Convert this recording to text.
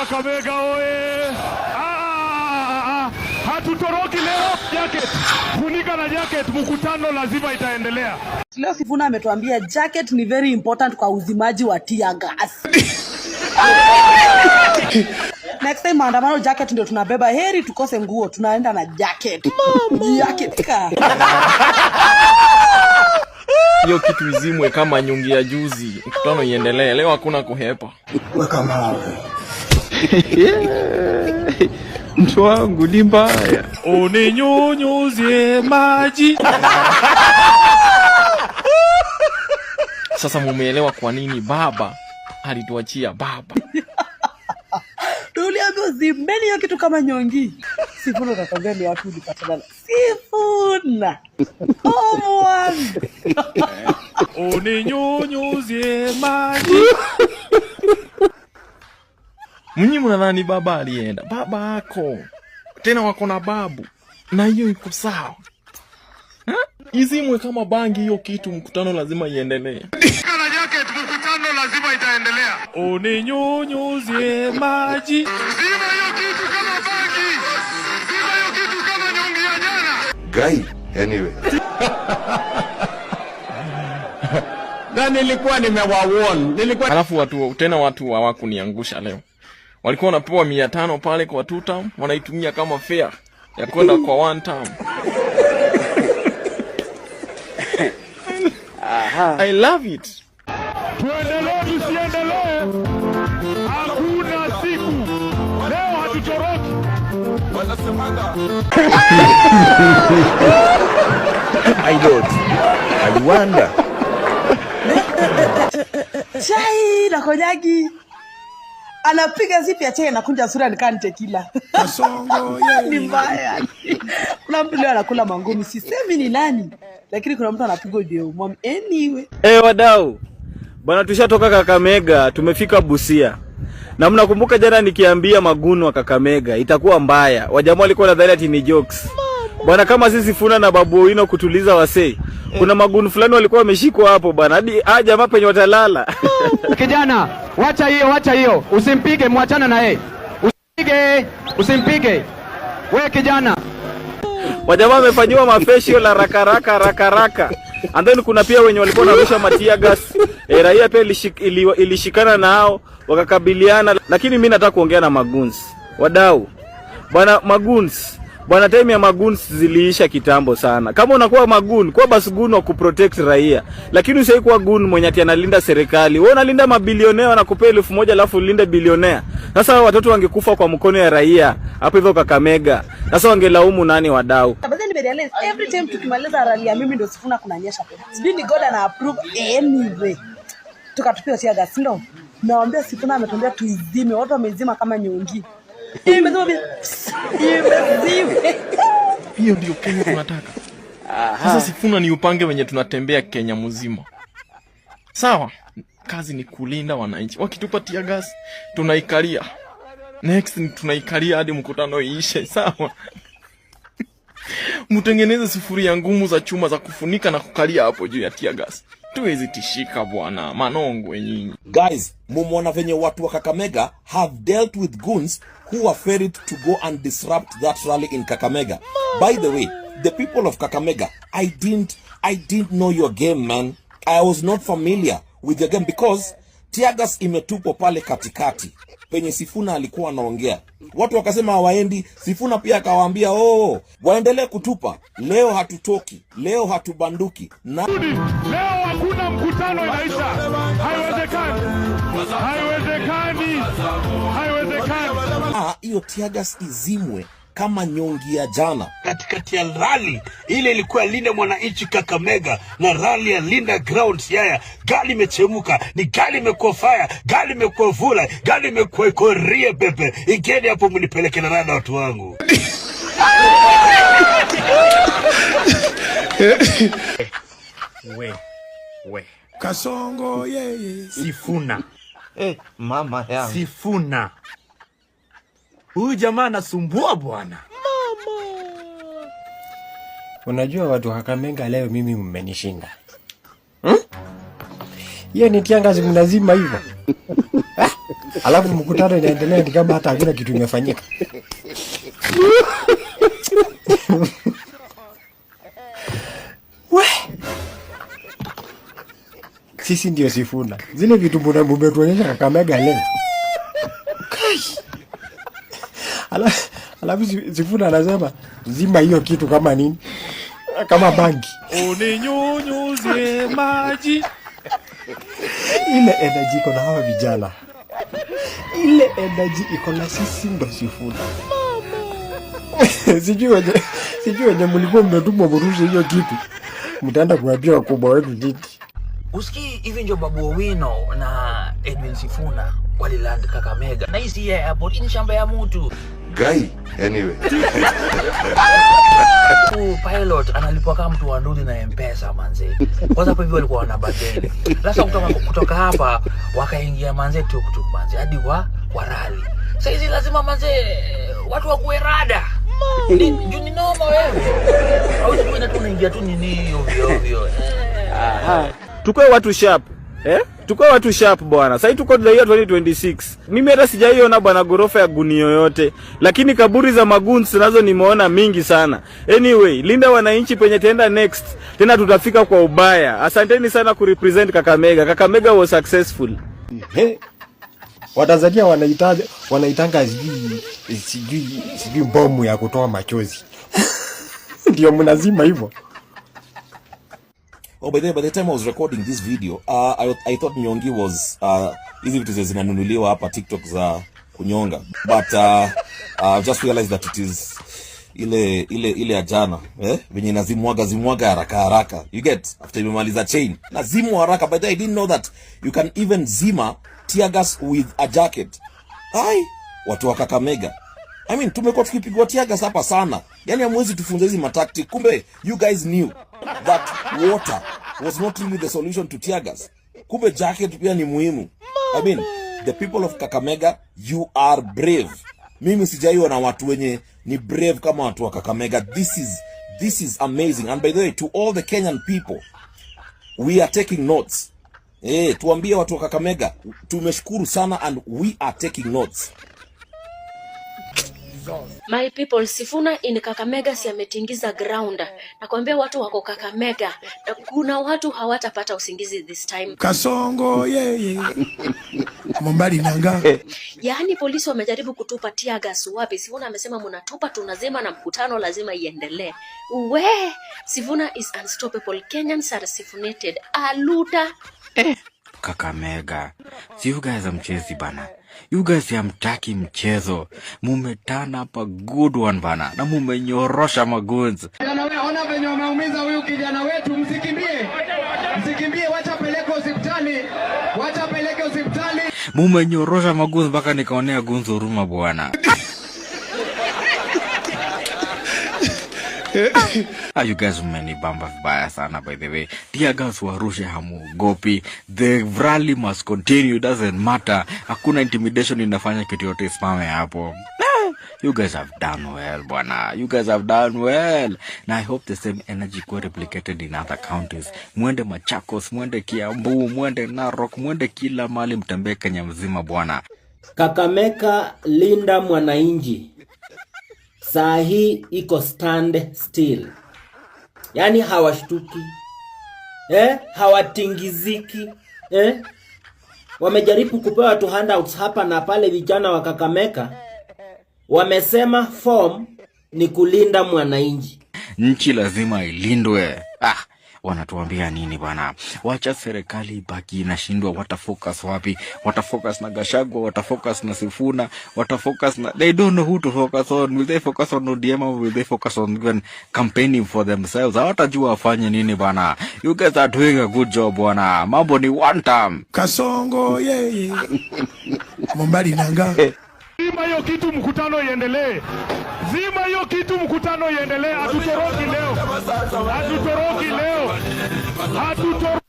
Kakamega oye! Hatutoroki leo. Jacket, funika na jacket, mkutano lazima itaendelea. Leo Sifuna ametuambia jacket ni very important kwa uzimaji wa tear gas. Next time maandamano jacket ndio tunabeba, heri tukose nguo, tunaenda na jacket. Jacket ka. Hiyo kitu izimwe kama nyungi ya juzi. Mkutano iendelee. Leo hakuna kuhepa. Weka mawe. Mtu wangu ni mbaya. Uninyunyuzie maji. Sasa mumeelewa kwa nini baba alituachia baba. Tuliambiwa zimbeni hiyo kitu kama nyongi. Sifuna utakwambia ni watu ulipatana. Sifuna. Oh mwana. Uninyunyuzie maji. Mnyi mnadhani baba alienda? Baba ako. Tena wako na babu. Na hiyo iko sawa. Izimwe kama bangi hiyo kitu, mkutano lazima iendelee. Kana jacket, mkutano lazima itaendelea. Uninyunyuzie maji. Zima hiyo kitu kama bangi. Zima hiyo kitu kama nyongi ya jana. Guy, anyway. Na nilikuwa nimewawarn. Alafu watu hawakuniangusha leo. Walikuwa wanapewa 500 pale kwa 2 term, wanaitumia kama fare ya kwenda kwa 1 term. I love it. Tuendelee tusiendelee. Hakuna siku. Leo hatutoroki. I don't. I wonder. Chai na konyagi. Anapiga zipi ya chai na kunja sura nikani tequila. Kasongo Ni mbaya. Kuna mtu leo anakula mangumi, sisemi ni nani. Lakini kuna mtu anapiga dio mom anyway. Wadau. Bwana tushatoka Kakamega, tumefika Busia. Na mnakumbuka jana nikiambia magunu wa Kakamega itakuwa mbaya. Wajamaa walikuwa nadhani ati ni jokes. Bwana kama sisi Funa na Babu Owino kutuliza wasee. Kuna magunu fulani walikuwa wameshikwa hapo bwana. Hadi jamaa penye watalala. Kijana, wacha hiyo. Usimpige, muachana na yeye. Usimpige. Wewe kijana. Wajamaa wamefanywa mafeshio la raka. And then kuna pia wenye walikuwa wanarusha matia gas. Raia pia ilishikana nao wakakabiliana, lakini mimi nataka kuongea na maguns. Wadau. Bwana maguns. Bwana time ya maguns ziliisha kitambo sana. Kama unakuwa magun, kwa basi gun wa kuprotect raia. Lakini usai kuwa gun mwenye ati analinda serikali. Wewe unalinda mabilionea wanakupea 1000 alafu ulinde bilionea. Sasa watoto wangekufa kwa mkono ya raia hapo hivyo Kakamega. Sasa wangelaumu nani wadau? Every time tukimaliza rally ya mimi ndio Sifuna kunanyesha. Sijui ni God ana approve anyway. Tukatupia tear gas ndo. Naambia Sifuna ametuambia tuizime, watu wamezima kama nyongi. Imezima. Hiyo ndio Kenya tunataka. Sasa Sifuna ni upange wenye tunatembea Kenya mzima. Sawa? Kazi ni kulinda wananchi. Wakitupatia gas tunaikalia. Next tunaikalia hadi mkutano iishe. Sawa? Mtengeneze sufuria ngumu za chuma za kufunika na kukalia hapo juu ya tear gas. Tuwezi tishika bwana, manongo nyinyi. Guys, mumona venye watu wa Kakamega have dealt with goons who were ferried to go and disrupt that rally in Kakamega. By the way, the people of Kakamega, I didn't know your game, man. I was not familiar with your game because tear gas imetupwa pale katikati penye Sifuna alikuwa anaongea. Watu wakasema hawaendi, Sifuna pia akawaambia waendelee kutupa. Leo hatutoki, leo hatubanduki. Leo hakuna mkutano inaisha. Haiwezekani. Hiyo tear gas izimwe kama nyongi ya jana. Katikati ya rally ile ilikuwa Linda Mwananchi Kakamega na rally ya Linda Grounds Yaya, gali imechemuka, ni gali imekuwa fire, gali imekuwa vula, gali imekuwa korie pepe. Ingeni hapo mnipeleke na rada watu wangu. We. Kasongo yeye. Sifuna. Mama yangu. Sifuna. Huyu jamaa anasumbua bwana. Unajua watu wa Kakamega leo mimi mmenishinda. Hiyo ni tianga mnazima hivyo. Alafu mkutano inaendelea ni kama hata hakuna kitu imefanyika. We. Sisi ndio Sifuna. Zile vitu mmetuonyesha Kakamega leo. Kai. Alafu Sifuna anasema zima hiyo kitu kama nini? Kama bangi. Uninyunyuzie maji. Ile energy iko na hawa vijana. Ile energy iko na sisi ndo Sifuna. Sijui wenye mlikuwa mmetumwa mrushe hiyo kitu. Mtaenda kuambia wakubwa wetu nini? Usikii hivi ndio Babu Owino na Edwin Sifuna waliland Kakamega. Na hii ya airport ni shamba ya mtu. Guy, anyway. Pilot analipwa kama mtu wa nduli na M-Pesa manze. Kwanza hapo hivi walikuwa wanabadili. Sasa kutoka hapa wakaingia manze tuk manze hadi kwa rally. Sasa hizi lazima manze watu wa kuerada. Ni noma wewe. Au tu unaingia tu nini ovyo. Tukue watu sharp. Tukue watu sharp bwana. Sasa tuko the year 2026. Mimi hata sijaiona bwana gorofa ya guni yoyote. Lakini kaburi za maguns nazo nimeona mingi sana. Anyway, linda wananchi penye tenda next. Tena tutafika kwa ubaya. Asanteni sana kurepresent Kakamega. Kakamega was successful. Watanzania wanaitanga sijui bomu ya kutoa machozi. Ndio mnazima hivyo. Oh, by the time I was recording this video, I thought Nyongi was hizi vitu zinanunuliwa hapa TikTok za kunyonga, but I just realized that it is ile ajana venye nazimwaga haraka you get after imemaliza chain nazimu haraka. But I didn't know that you can even zima tear gas with a jacket. Hai watu wa Kakamega, I mean tumekuwa tukipigwa tear gas hapa sana, yani hamwezi tufunza hizi matactic. Kumbe you guys knew that water was not really the solution to tear gas. Kumbe jacket pia ni muhimu. I mean, the people of Kakamega, you are brave. Mimi sijaiona watu wenye ni brave kama watu wa Kakamega. This is amazing. And by the way, to all the Kenyan people, we are taking notes. Tuambie watu wa Kakamega, tumeshukuru sana and we are taking notes. My people, Sifuna in Kakamega si ametingiza ground. Nakwambia watu wako Kakamega. Na kuna watu hawatapata usingizi this time. Kasongo yeye. Mombali nanga. Yaani polisi wamejaribu kutupa tear gas wapi. Sifuna amesema mnatupa tunazima na mkutano lazima iendelee. Sifuna is unstoppable. Kenyans are sifunated. Aluta. Kakamega. Si you guys mchezi bana. You guys hamtaki mchezo. Mumetana hapa good one bana. Na mumenyorosha magunzi. Kijana wewe ona venye umeumiza huyu kijana wetu, msikimbie. Msikimbie, wacha peleke hospitali. Wacha peleke hospitali. Mumenyorosha magunzi mpaka nikaonea gunzi huruma bwana. You guys mmenibamba vibaya sana by the way. Tear gas warushe hamuogopi. The rally must continue, doesn't matter. Hakuna intimidation inafanya kitu yote isimame hapo. You guys have done well bwana. You guys have done well. And I hope the same energy go replicated in other counties. Mwende Machakos, mwende Kiambu, mwende Narok, mwende kila mali mtembee Kenya mzima bwana. Kakamega linda mwananchi. Saa hii iko stand still. Yani hawashtuki. Hawatingiziki. Wamejaribu kupewa watu handouts hapa na pale vijana wa Kakamega. Wamesema form ni kulinda mwananchi. Nchi lazima ilindwe. Wanatuambia nini bwana? Wacha serikali ibaki inashindwa, watafocus wapi? Watafocus na Gachagua, watafocus na Sifuna, watafocus na, they don't know who to focus on. Will they focus on ODM or will they focus on even campaigning for themselves? Hawatajua wafanye nini bwana. You guys are doing a good job bwana. Mambo ni one time. Kasongo yeye. Mombali nanga. Zima hiyo kitu mkutano iendelee. Zima hiyo kitu mkutano iendelee. Hatutoroki leo. Hatutoroki leo. Hatutoroki.